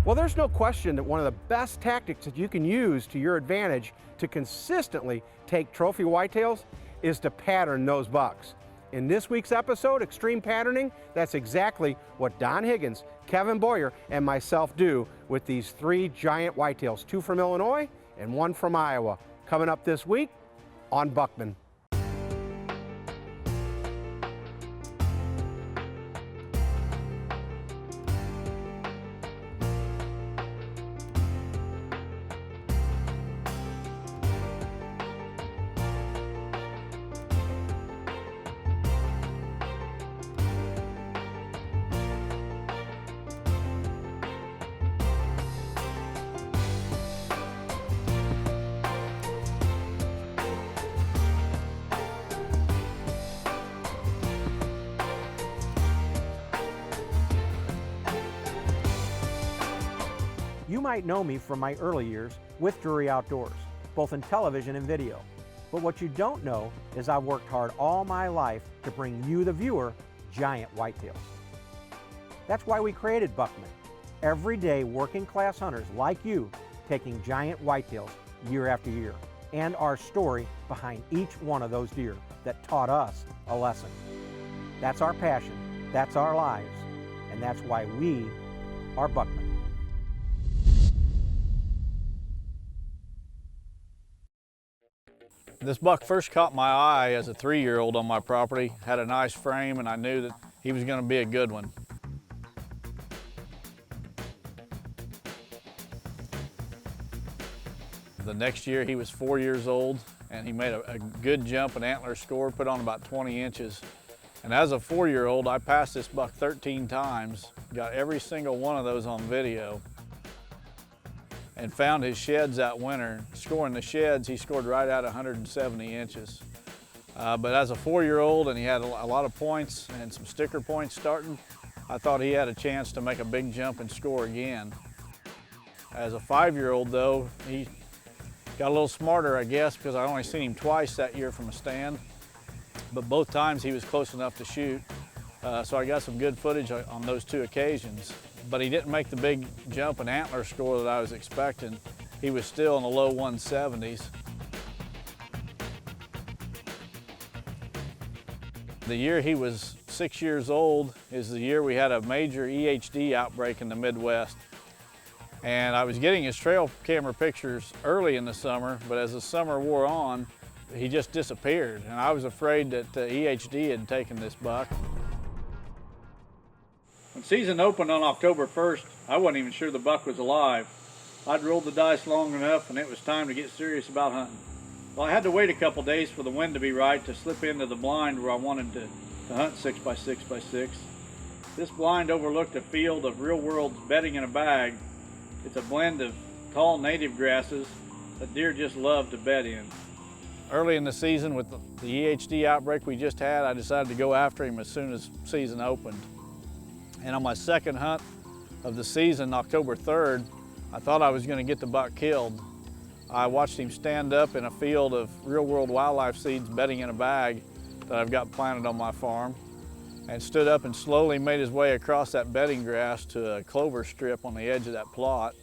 Well, there's no question that one of the best tactics that you can use to your advantage to consistently take trophy whitetails is to pattern those bucks. In this week's episode, Extreme Patterning, that's exactly what Don Higgins, Kevin Boyer, and myself do with these 3 giant whitetails, 2 from Illinois and 1 from Iowa, coming up this week on Buckman. You might know me from my early years with Drury Outdoors, both in television and video. But what you don't know is I've worked hard all my life to bring you, the viewer, giant whitetails. That's why we created Buckman. Everyday working class hunters like you taking giant whitetails year after year, and our story behind each one of those deer that taught us a lesson. That's our passion, that's our lives, and that's why we are Buckman. This buck first caught my eye as a 3-year-old on my property. Had a nice frame, and I knew that he was going to be a good one. The next year he was 4 years old, and he made a good jump and antler score, put on about 20 inches. And as a 4-year-old, I passed this buck 13 times, got every single one of those on video, and found his sheds that winter. Scoring the sheds, he scored right at 170 inches. But as a 4-year-old, and he had a lot of points and some sticker points starting, I thought he had a chance to make a big jump and score again. As a 5-year-old though, he got a little smarter, I guess, because I only seen him twice that year from a stand, but both times he was close enough to shoot. So I got some good footage on those 2 occasions. But he didn't make the big jump and antler score that I was expecting. He was still in the low 170s. The year he was 6 years old is the year we had a major EHD outbreak in the Midwest. And I was getting his trail camera pictures early in the summer, but as the summer wore on, he just disappeared. And I was afraid that EHD had taken this buck. When season opened on October 1st, I wasn't even sure the buck was alive. I'd rolled the dice long enough and it was time to get serious about hunting. Well, I had to wait a couple days for the wind to be right to slip into the blind where I wanted to hunt 6x6x6. This blind overlooked a field of real world bedding in a bag. It's a blend of tall native grasses that deer just love to bed in. Early in the season with the EHD outbreak we just had, I decided to go after him as soon as season opened. And on my second hunt of the season, October 3rd, I thought I was going to get the buck killed. I watched him stand up in a field of real world wildlife seeds bedding in a bag that I've got planted on my farm, and stood up and slowly made his way across that bedding grass to a clover strip on the edge of that plot.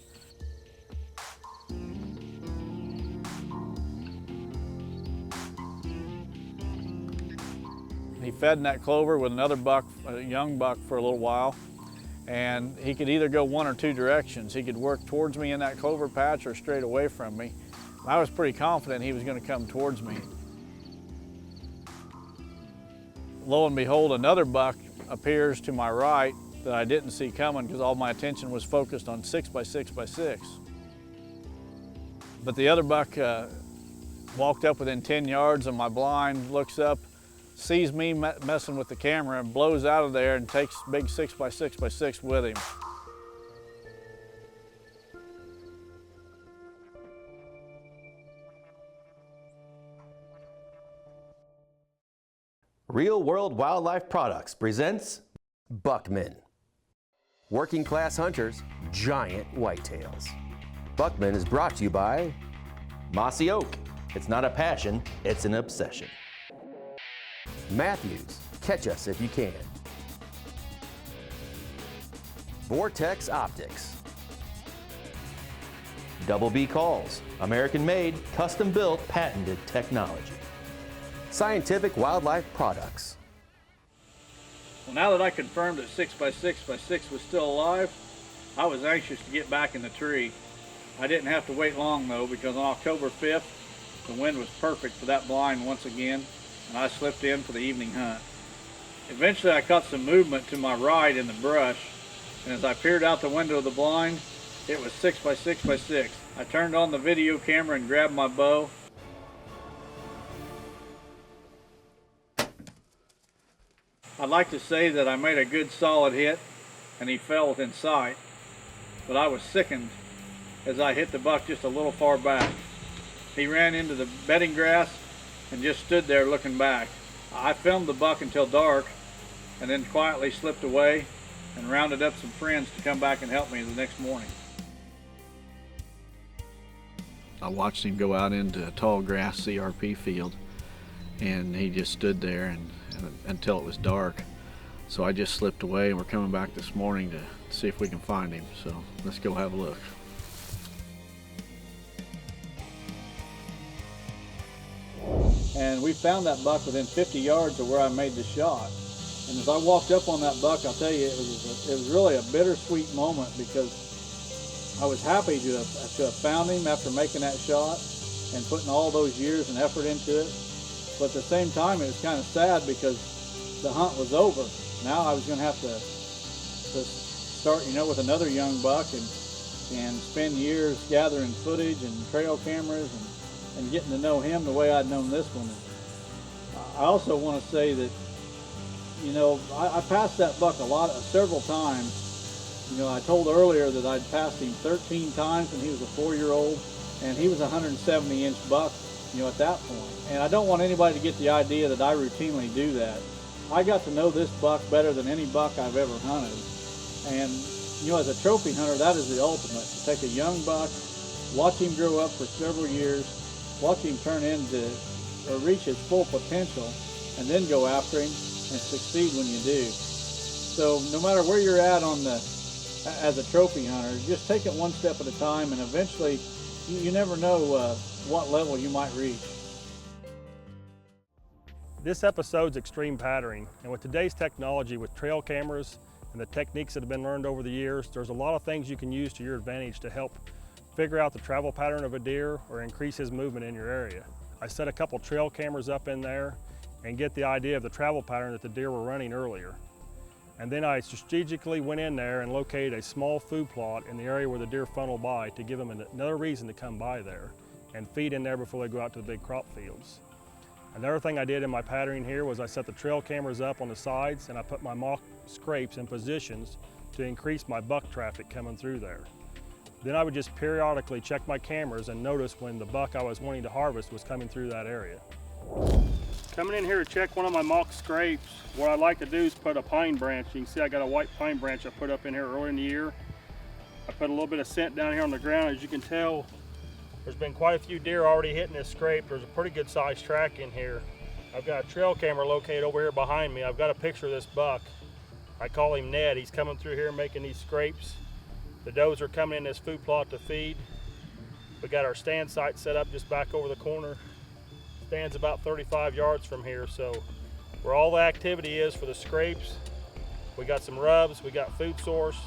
He fed in that clover with another buck, a young buck, for a little while, and he could either go one or 2 directions. He could work towards me in that clover patch or straight away from me. I was pretty confident he was going to come towards me. Lo and behold, another buck appears to my right that I didn't see coming because all my attention was focused on 6x6x6. But the other buck walked up within 10 yards of my blind, looks up, sees me messing with the camera, and blows out of there and takes big 6x6x6 with him. Real World Wildlife Products presents Buckmen. Working class hunters, giant whitetails. Buckman is brought to you by Mossy Oak. It's not a passion, it's an obsession. Matthews, catch us if you can. Vortex Optics. Double B calls, American-made, custom-built, patented technology. Scientific Wildlife Products. Well, now that I confirmed that 6x6x6 was still alive, I was anxious to get back in the tree. I didn't have to wait long though, because on October 5th, the wind was perfect for that blind once again, and I slipped in for the evening hunt. Eventually I caught some movement to my right in the brush, and as I peered out the window of the blind, it was 6x6x6. I turned on the video camera and grabbed my bow. I'd like to say that I made a good solid hit and he fell within sight, but I was sickened as I hit the buck just a little far back. He ran into the bedding grass and just stood there looking back. I filmed the buck until dark and then quietly slipped away and rounded up some friends to come back and help me the next morning. I watched him go out into a tall grass CRP field, and he just stood there and until it was dark. So I just slipped away, and we're coming back this morning to see if we can find him. So let's go have a look. And we found that buck within 50 yards of where I made the shot. And as I walked up on that buck, I'll tell you, it was really a bittersweet moment, because I was happy to have found him after making that shot and putting all those years and effort into it. But at the same time, it was kind of sad because the hunt was over. Now I was going to have to start, with another young buck and spend years gathering footage and trail cameras and getting to know him the way I'd known this one. I also want to say that, I passed that buck several times. I told earlier that I'd passed him 13 times when he was a 4-year-old, and he was a 170-inch buck, at that point. And I don't want anybody to get the idea that I routinely do that. I got to know this buck better than any buck I've ever hunted. And, as a trophy hunter, that is the ultimate. To take a young buck, watch him grow up for several years, watch him turn into or reach his full potential, and then go after him and succeed when you do. So no matter where you're at as a trophy hunter, just take it one step at a time, and eventually you never know what level you might reach. This episode's extreme patterning, and with today's technology with trail cameras and the techniques that have been learned over the years, there's a lot of things you can use to your advantage to help figure out the travel pattern of a deer or increase his movement in your area. I set a couple trail cameras up in there and get the idea of the travel pattern that the deer were running earlier. And then I strategically went in there and located a small food plot in the area where the deer funnel by to give them another reason to come by there and feed in there before they go out to the big crop fields. Another thing I did in my patterning here was I set the trail cameras up on the sides, and I put my mock scrapes in positions to increase my buck traffic coming through there. Then I would just periodically check my cameras and notice when the buck I was wanting to harvest was coming through that area. Coming in here to check one of my mock scrapes, what I like to do is put a pine branch. You can see I got a white pine branch I put up in here earlier in the year. I put a little bit of scent down here on the ground. As you can tell, there's been quite a few deer already hitting this scrape. There's a pretty good sized track in here. I've got a trail camera located over here behind me. I've got a picture of this buck. I call him Ned. He's coming through here making these scrapes. The does are coming in this food plot to feed. We got our stand site set up just back over the corner. Stand's about 35 yards from here, so where all the activity is for the scrapes, we got some rubs, we got food source,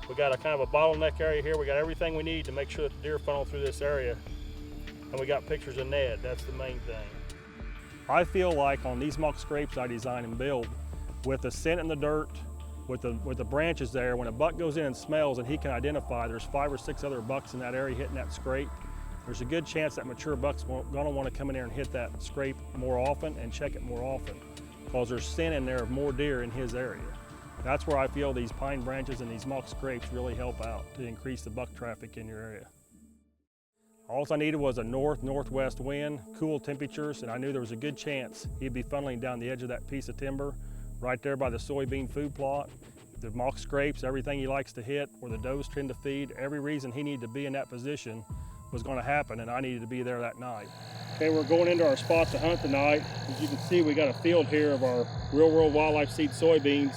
we got a kind of a bottleneck area here. We got everything we need to make sure that the deer funnel through this area, and we got pictures of Ned. That's the main thing. I feel like on these mock scrapes I design and build, with the scent in the dirt, with the branches there, when a buck goes in and smells and he can identify there's 5 or 6 other bucks in that area hitting that scrape, there's a good chance that mature buck's gonna want to come in there and hit that scrape more often and check it more often, because there's scent in there of more deer in his area. That's where I feel these pine branches and these mock scrapes really help out to increase the buck traffic in your area. All I needed was a north-northwest wind, cool temperatures, and I knew there was a good chance he'd be funneling down the edge of that piece of timber right there by the soybean food plot. The mock scrapes, everything he likes to hit, where the does tend to feed, every reason he needed to be in that position was going to happen, and I needed to be there that night. Okay, we're going into our spot to hunt tonight. As you can see, we got a field here of our Real World Wildlife Seed soybeans.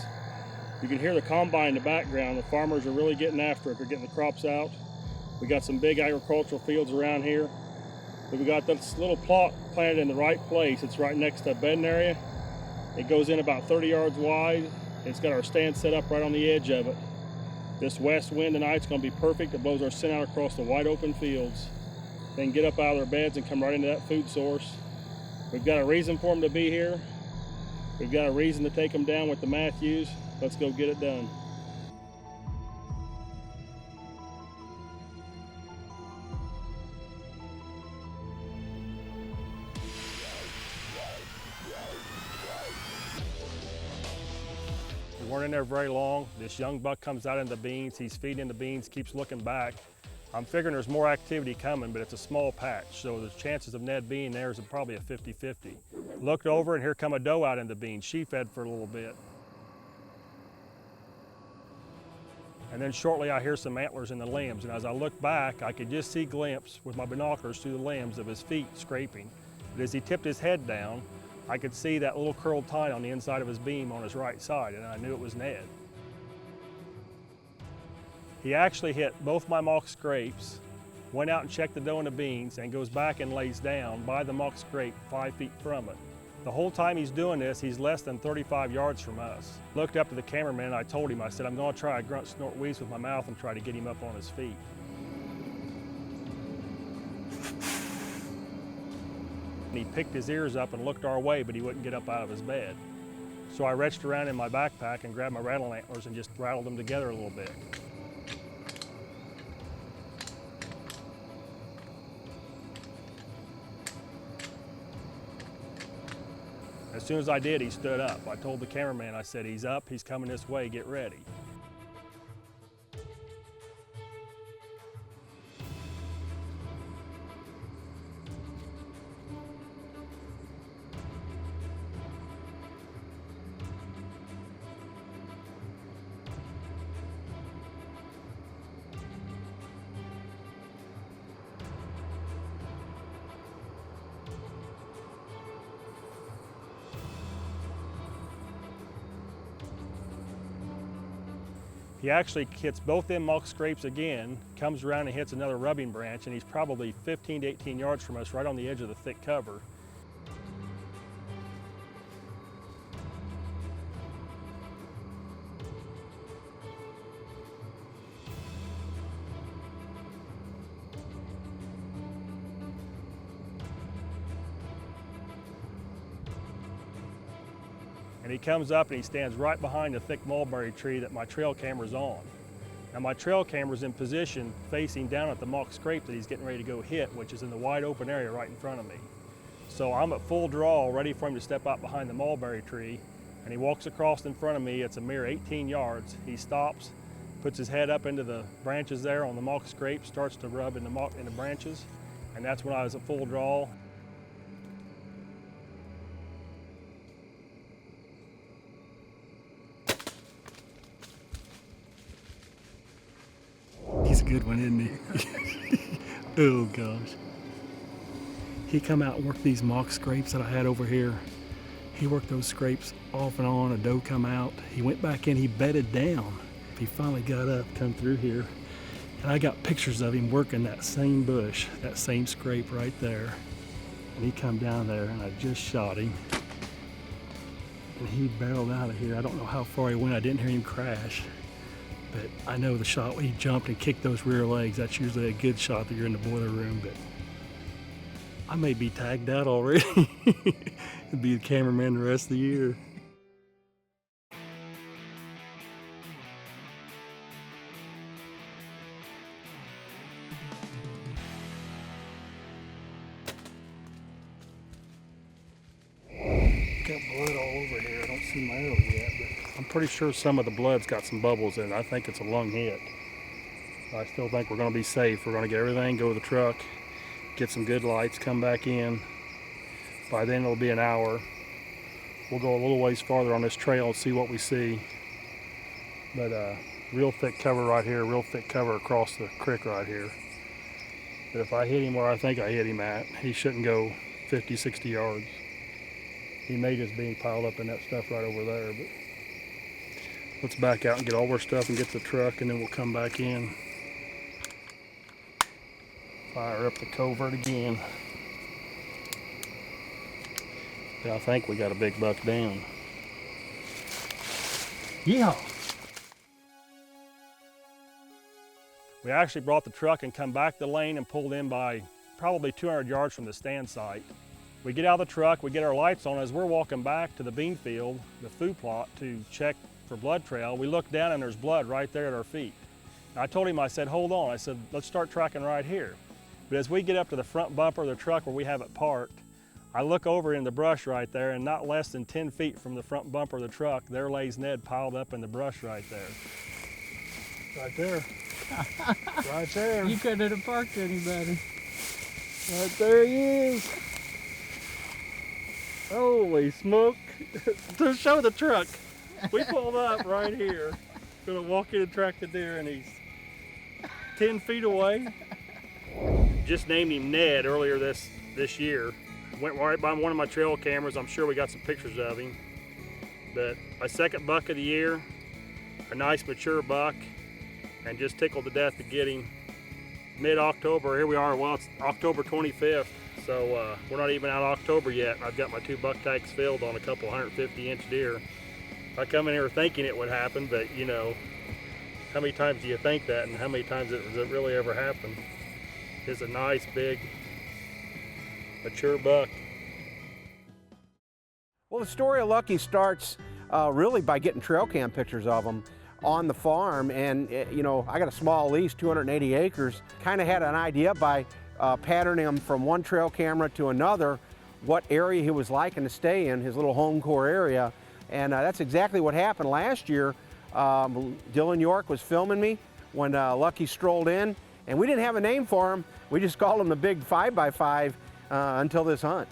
You can hear the combine in the background. The farmers are really getting after it. They're getting the crops out. We got some big agricultural fields around here. But we got this little plot planted in the right place. It's right next to a bedding area. It goes in about 30 yards wide. It's got our stand set up right on the edge of it. This west wind tonight's gonna be perfect. It blows our scent out across the wide open fields. They can get up out of their beds and come right into that food source. We've got a reason for them to be here. We've got a reason to take them down with the Matthews. Let's go get it done. We weren't in there very long. This young buck comes out in the beans. He's feeding the beans, keeps looking back. I'm figuring there's more activity coming, but it's a small patch, so the chances of Ned being there is probably a 50-50. Looked over and here come a doe out in the beans. She fed for a little bit. And then shortly I hear some antlers in the limbs, and as I look back, I could just see a glimpse with my binoculars through the limbs of his feet scraping. But as he tipped his head down, I could see that little curled tine on the inside of his beam on his right side, and I knew it was Ned. He actually hit both my mock scrapes, went out and checked the doe and the beans, and goes back and lays down by the mock scrape 5 feet from it. The whole time he's doing this, he's less than 35 yards from us. Looked up to the cameraman and I told him, I said, I'm gonna try a grunt, snort, wheeze with my mouth and try to get him up on his feet. And he picked his ears up and looked our way, but he wouldn't get up out of his bed. So I reached around in my backpack and grabbed my rattle antlers and just rattled them together a little bit. As soon as I did, he stood up. I told the cameraman, I said, he's up, he's coming this way, get ready. He actually hits both them mock scrapes again, comes around and hits another rubbing branch, and he's probably 15 to 18 yards from us, right on the edge of the thick cover. And he comes up and he stands right behind the thick mulberry tree that my trail camera's on. Now my trail camera's in position facing down at the mock scrape that he's getting ready to go hit, which is in the wide open area right in front of me. So I'm at full draw, ready for him to step out behind the mulberry tree, and he walks across in front of me. It's a mere 18 yards. He stops, puts his head up into the branches there on the mock scrape, starts to rub in the branches, and that's when I was at full draw. He's a good one, isn't he? Oh gosh. He come out and worked these mock scrapes that I had over here. He worked those scrapes off and on. A doe come out. He went back in, he bedded down. He finally got up, come through here. And I got pictures of him working that same bush, that same scrape right there. And he come down there and I just shot him. And he barreled out of here. I don't know how far he went. I didn't hear him crash. But I know the shot when he jumped and kicked those rear legs, that's usually a good shot that you're in the boiler room, but I may be tagged out already. I'll be the cameraman the rest of the year. Got blood all over here. I don't see my arrow yet, but I'm pretty sure some of the blood's got some bubbles in it. I think it's a lung hit. I still think we're going to be safe. We're going to get everything, go to the truck, get some good lights, come back in. By then it'll be an hour. We'll go a little ways farther on this trail and see what we see. But real thick cover right here, real thick cover across the creek right here. But if I hit him where I think I hit him at, he shouldn't go 50, 60 yards. He may just be piled up in that stuff right over there, but let's back out and get all our stuff and get to the truck, and then we'll come back in. Fire up the covert again. Yeah, I think we got a big buck down. Yeehaw! We actually brought the truck and come back the lane and pulled in by probably 200 yards from the stand site. We get out of the truck, we get our lights on. As we're walking back to the bean field, the food plot, to check for blood trail, we look down and there's blood right there at our feet. And I told him, I said, hold on. I said, let's start tracking right here. But as we get up to the front bumper of the truck where we have it parked, I look over in the brush right there, and not less than 10 feet from the front bumper of the truck, there lays Ned piled up in the brush right there. Right there. Right there. You couldn't have parked anybody. Right there he is. Holy smoke. To show the truck, we pulled up right here. Gonna walk in and track the deer, and he's 10 feet away. Just named him Ned earlier this year. Went right by one of my trail cameras. I'm sure we got some pictures of him. But my second buck of the year, a nice mature buck, and just tickled to death to get him. Mid-October, here we are, well, it's October 25th, so we're not even out of October yet. I've got my 2 buck tags filled on a couple 150-inch deer. I come in here thinking it would happen, but you know, how many times do you think that, and how many times does it really ever happen? It's a nice, big, mature buck. Well, the story of Lucky starts really by getting trail cam pictures of him on the farm, and you know, I got a small lease, 280 acres. Kind of had an idea by patterning him from one trail camera to another, what area he was liking to stay in, his little home core area, and that's exactly what happened last year. Dylan York was filming me when Lucky strolled in, and we didn't have a name for him. We just called him the Big 5x5 until this hunt.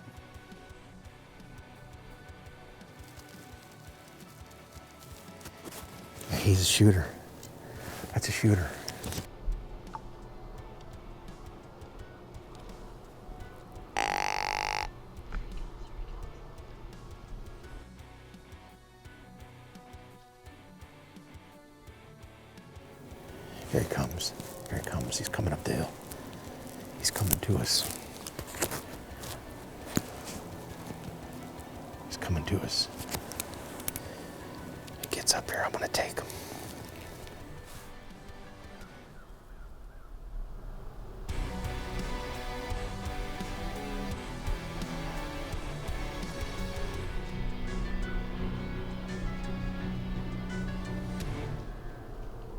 He's a shooter. That's a shooter. Here he comes. Here he comes. He's coming up the hill. He's coming to us. He's coming to us. He gets up here, I'm gonna take him.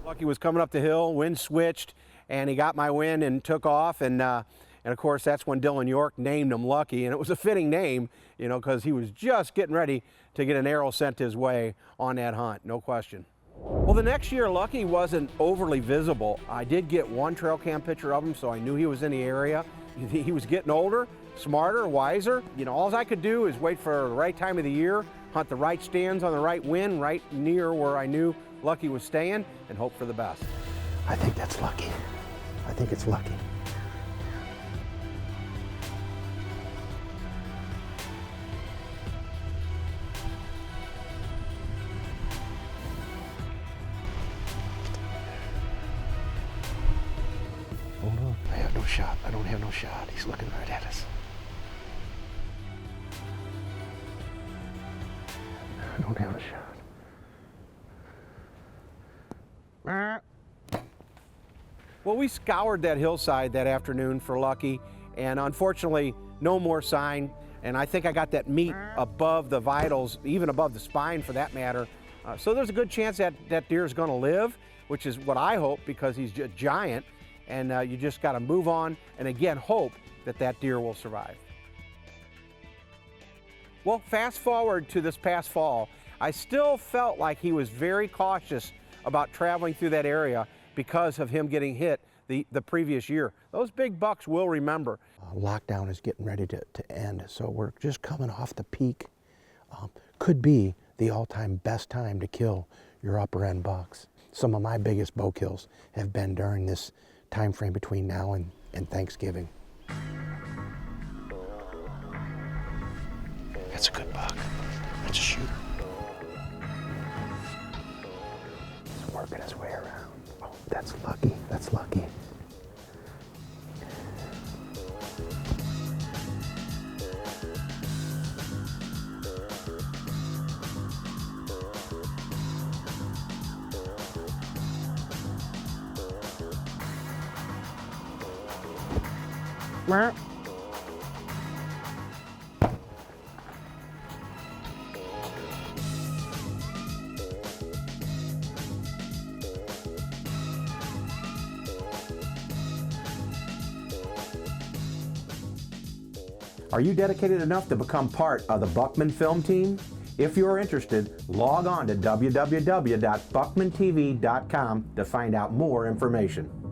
Lucky was coming up the hill, wind switched, and he got my wind and took off, and of course that's when Dylan York named him Lucky, and it was a fitting name, you know, because he was just getting ready to get an arrow sent his way on that hunt, no question. Well, the next year Lucky wasn't overly visible. I did get one trail cam picture of him, so I knew he was in the area. He was getting older, smarter, wiser. You know, all I could do is wait for the right time of the year, hunt the right stands on the right wind, right near where I knew Lucky was staying, and hope for the best. I think that's Lucky. I think it's Lucky. Hold on. I have no shot. I don't have no shot. He's looking right at us. I don't have a shot. Well, we scoured that hillside that afternoon for Lucky, and unfortunately, no more sign. And I think I got that meat above the vitals, even above the spine for that matter. So there's a good chance that that deer is going to live, which is what I hope, because he's a giant. And you just got to move on and again hope that that deer will survive. Well, fast forward to this past fall, I still felt like he was very cautious about traveling through that area because of him getting hit the previous year. Those big bucks will remember. Lockdown is getting ready to end, so we're just coming off the peak. Could be the all-time best time to kill your upper end bucks. Some of my biggest bow kills have been during this time frame between now and Thanksgiving. That's a good buck. That's a shooter. He's working his way around. Oh, that's Lucky. That's Lucky. Are you dedicated enough to become part of the Buckman film team? If you're interested, log on to www.buckmantv.com to find out more information.